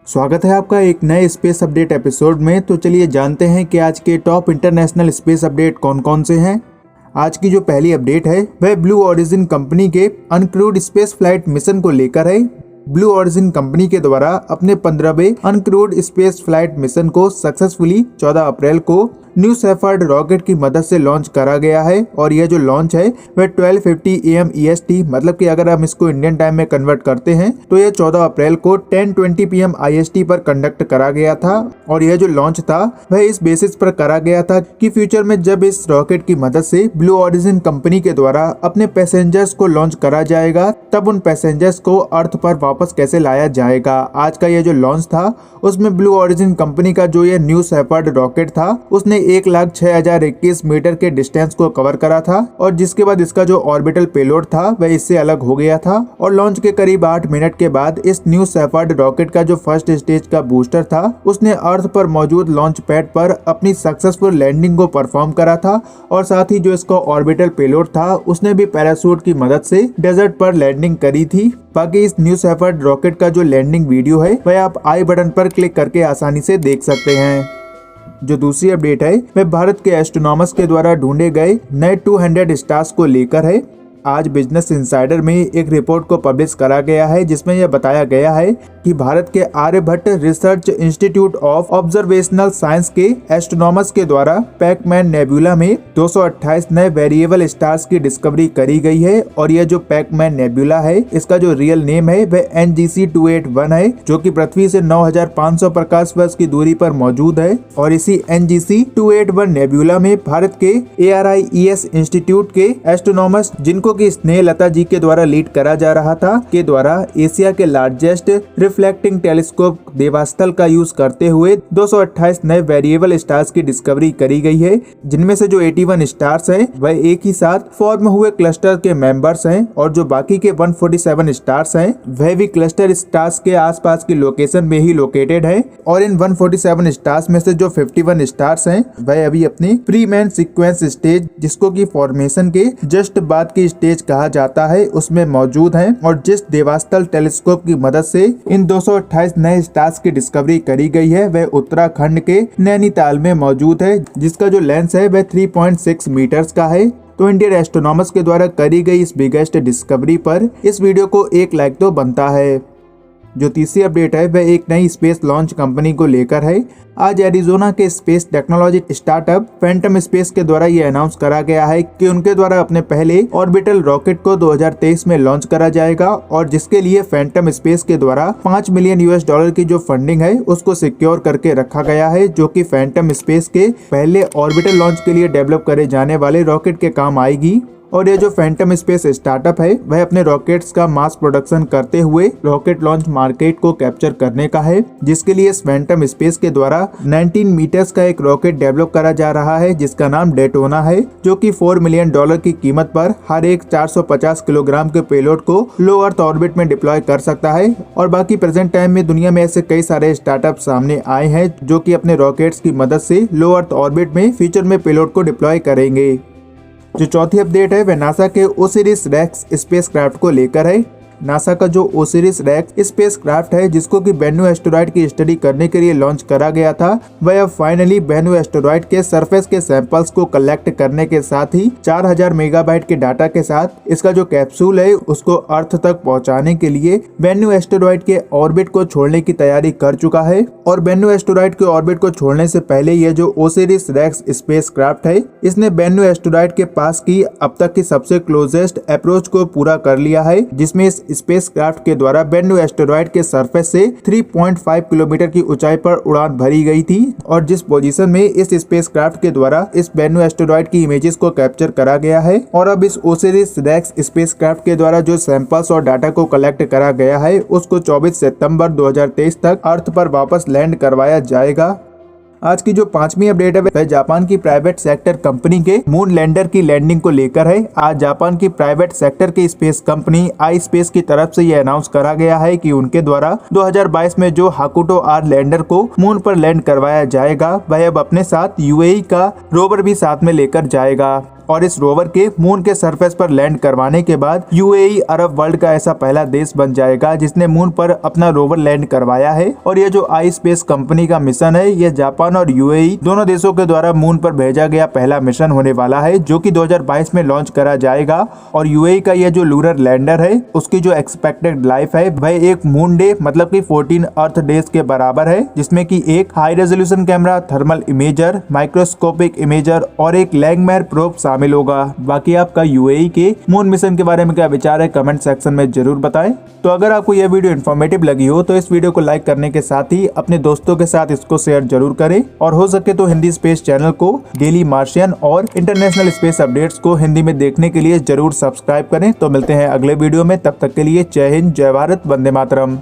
स्वागत है आपका एक नए स्पेस अपडेट एपिसोड में। तो चलिए जानते हैं कि आज के टॉप इंटरनेशनल स्पेस अपडेट कौन कौन से हैं। आज की जो पहली अपडेट है वह ब्लू ओरिजिन कंपनी के अनक्रूड स्पेस फ्लाइट मिशन को लेकर है। ब्लू ओरिजिन कंपनी के द्वारा अपने 15वें अनक्रूड स्पेस फ्लाइट मिशन को सक्सेसफुली 14 अप्रैल को न्यू शेफर्ड रॉकेट की मदद से लॉन्च करा गया है और यह जो लॉन्च है वह 12:50 AM EST मतलब कि अगर हम इसको इंडियन टाइम में कन्वर्ट करते हैं तो यह 14 अप्रैल को 10:20 PM IST पर कंडक्ट करा गया था। और यह जो लॉन्च था वह इस बेसिस पर करा गया था कि फ्यूचर में जब इस रॉकेट की मदद से ब्लू ओरिजिन कंपनी के द्वारा अपने पैसेंजर्स को लॉन्च करा जाएगा तब उन पैसेंजर्स को अर्थ पर वापस कैसे लाया जाएगा। आज का यह जो लॉन्च था उसमें ब्लू ओरिजिन कंपनी का जो यह न्यू शेफर्ड रॉकेट था उसने 1,06,021 मीटर के डिस्टेंस को कवर करा था और जिसके बाद इसका जो ऑर्बिटल पेलोड था वह इससे अलग हो गया था। और लॉन्च के करीब 8 मिनट के बाद इस न्यू शेफर्ड रॉकेट का जो फर्स्ट स्टेज का बूस्टर था उसने अर्थ पर मौजूद लॉन्च पैड पर अपनी सक्सेसफुल लैंडिंग को परफॉर्म करा था और साथ ही जो इसका ऑर्बिटल पेलोड था उसने भी पैराशूट की मदद से डेजर्ट पर लैंडिंग करी थी। बाकी इस न्यू शेफर्ड रॉकेट का जो लैंडिंग वीडियो है वह आप आई बटन पर क्लिक करके आसानी से देख सकते हैं। जो दूसरी अपडेट है वह भारत के एस्ट्रोनॉमर्स के द्वारा ढूंढे गए नए 200 स्टार्स को लेकर है। आज बिजनेस इंसाइडर में एक रिपोर्ट को पब्लिश करा गया है जिसमें यह बताया गया है कि भारत के Aryabhatta research institute of observational science के एस्ट्रोनॉमर्स के द्वारा पैकमैन नेबुला में 228 नए वेरिएबल स्टार्स की डिस्कवरी करी गई है। और यह जो पैकमैन नेबुला है इसका जो रियल नेम है वह NGC 281 है जो कि पृथ्वी से 9,500 प्रकाश वर्ष की दूरी पर मौजूद है। और इसी NGC 281 नेबुला में भारत के ARIES इंस्टीट्यूट के एस्ट्रोनॉमर्स जिनको की स्नेहलता जी के द्वारा लीड करा जा रहा था के द्वारा एशिया के लार्जेस्ट रिफ्लेक्टिंग टेलीस्कोप देवास्थल का यूज करते हुए 228 नए वेरिएबल स्टार्स की डिस्कवरी करी गई है जिनमें से जो 81 स्टार्स हैं वह एक ही साथ फॉर्म हुए क्लस्टर के मेंबर्स हैं और जो बाकी के 147 स्टार्स हैं वह भी क्लस्टर स्टार्स के आसपास की लोकेशन में ही लोकेटेड है। और इन 147 स्टार्स में से जो 51 स्टार्स हैं वह अभी अपनी प्री मैन सीक्वेंस स्टेज जिसको की फॉर्मेशन के जस्ट बाद की स्टेज कहा जाता है उसमें मौजूद हैं। और जिस देवास्थल टेलीस्कोप की मदद से इन 228 नए स्टार्स की डिस्कवरी करी गई है वह उत्तराखंड के नैनीताल में मौजूद है जिसका जो लेंस है वह 3.6 मीटर्स का है। तो इंडियन एस्ट्रोनॉमर्स के द्वारा करी गई इस बिगेस्ट डिस्कवरी पर इस वीडियो को 1 लाइक तो बनता है। जो तीसरी अपडेट है वह एक नई स्पेस लॉन्च कंपनी को लेकर है। आज एरिजोना के space technology startup Phantom space के द्वारा ये अनाउंस करा गया है कि उनके द्वारा अपने पहले ऑर्बिटल रॉकेट को 2023 में लॉन्च करा जाएगा और जिसके लिए फैंटम स्पेस के द्वारा $5 मिलियन की जो फंडिंग है उसको सिक्योर करके रखा गया है जो कि फैंटम स्पेस के पहले ऑर्बिटल लॉन्च के लिए डेवलप करे जाने वाले रॉकेट के काम आएगी। और ये जो फैंटम स्पेस स्टार्टअप है वह अपने रॉकेट्स का मास प्रोडक्शन करते हुए रॉकेट लॉन्च मार्केट को कैप्चर करने का है जिसके लिए फैंटम स्पेस के द्वारा 19 मीटर्स का एक रॉकेट डेवलप करा जा रहा है जिसका नाम डेटोना है जो कि $4 मिलियन की कीमत पर हर एक 450 किलोग्राम के पेलोड को लो अर्थ ऑर्बिट में डिप्लॉय कर सकता है। और बाकी प्रेजेंट टाइम में दुनिया में ऐसे कई सारे स्टार्टअप सामने आए हैं जो कि अपने रॉकेट्स की मदद से लो अर्थ ऑर्बिट में फ्यूचर में पेलोड को डिप्लॉय करेंगे। जो चौथी अपडेट है वह नासा के ओसिरिस रेक्स स्पेसक्राफ्ट को लेकर है। नासा का जो ओसिरिस रेक्स स्पेसक्राफ्ट है जिसको कि बेन्यू एस्टेरॉयड की स्टडी करने के लिए लॉन्च करा गया था वह अब फाइनली बेन्यू एस्टेरॉयड के सरफेस के सैंपल्स को कलेक्ट करने के साथ ही 4000 मेगाबाइट के डाटा के साथ इसका जो कैप्सूल है उसको अर्थ तक पहुंचाने के लिए बेन्यू एस्टेरॉयड के ऑर्बिट को छोड़ने की तैयारी कर चुका है। और बेन्यू एस्टेरॉयड के ऑर्बिट को छोड़ने से पहले यह जो ओसिरिस रेक्स स्पेसक्राफ्ट है इसने बेन्यू एस्टेरॉयड के पास की अब तक की सबसे क्लोजेस्ट अप्रोच को पूरा कर लिया है जिसमें इस स्पेसक्राफ्ट के द्वारा बेन्यू एस्टेरॉयड के सरफेस से 3.5 किलोमीटर की ऊंचाई पर उड़ान भरी गई थी। और जिस पोजीशन में इस स्पेसक्राफ्ट के द्वारा इस बेन्यू एस्टेरॉयड की इमेजेस को कैप्चर करा गया है और अब इस ओसिरिस रेक्स स्पेसक्राफ्ट के द्वारा जो सैंपल्स और डाटा को कलेक्ट करा गया है उसको 24 सितंबर 2023 तक अर्थ पर वापस लैंड करवाया जाएगा। आज की जो पांचवी अपडेट है वह जापान की प्राइवेट सेक्टर कंपनी के मून लैंडर की लैंडिंग को लेकर है। आज जापान की प्राइवेट सेक्टर की स्पेस कंपनी आई स्पेस की तरफ से यह अनाउंस करा गया है कि उनके द्वारा 2022 में जो हाकुटो आर लैंडर को मून पर लैंड करवाया जाएगा वह अब अपने साथ यूएई का रोवर भी साथ में लेकर जाएगा। और इस रोवर के मून के सरफेस पर लैंड करवाने के बाद यूएई अरब वर्ल्ड का ऐसा पहला देश बन जाएगा जिसने मून पर अपना रोवर लैंड करवाया है। और ये जो आई स्पेस कंपनी का मिशन है ये जापान और यूएई दोनों देशों के द्वारा मून पर भेजा गया पहला मिशन होने वाला है, जो कि 2022 में लॉन्च करा जाएगा। और यूएई का ये जो लूनर लैंडर है उसकी जो एक्सपेक्टेड लाइफ है वह एक मून डे मतलब कि 14 अर्थ डेज के बराबर है, जिसमें कि एक high resolution camera, thermal imager, microscopic imager और एक लैंगमेयर प्रोब शामिल होगा। बाकी आपका यूएई के मून मिशन के बारे में क्या विचार है कमेंट सेक्शन में जरूर बताएं। तो अगर आपको यह वीडियो इन्फॉर्मेटिव लगी हो तो इस वीडियो को लाइक करने के साथ ही अपने दोस्तों के साथ इसको शेयर जरूर करें और हो सके तो हिंदी स्पेस चैनल को डेली मार्शियन और इंटरनेशनल स्पेस अपडेट्स को हिंदी में देखने के लिए जरूर सब्सक्राइब करें। तो मिलते हैं अगले वीडियो में, तब तक के लिए जय हिंद, जय भारत, वंदे मातरम।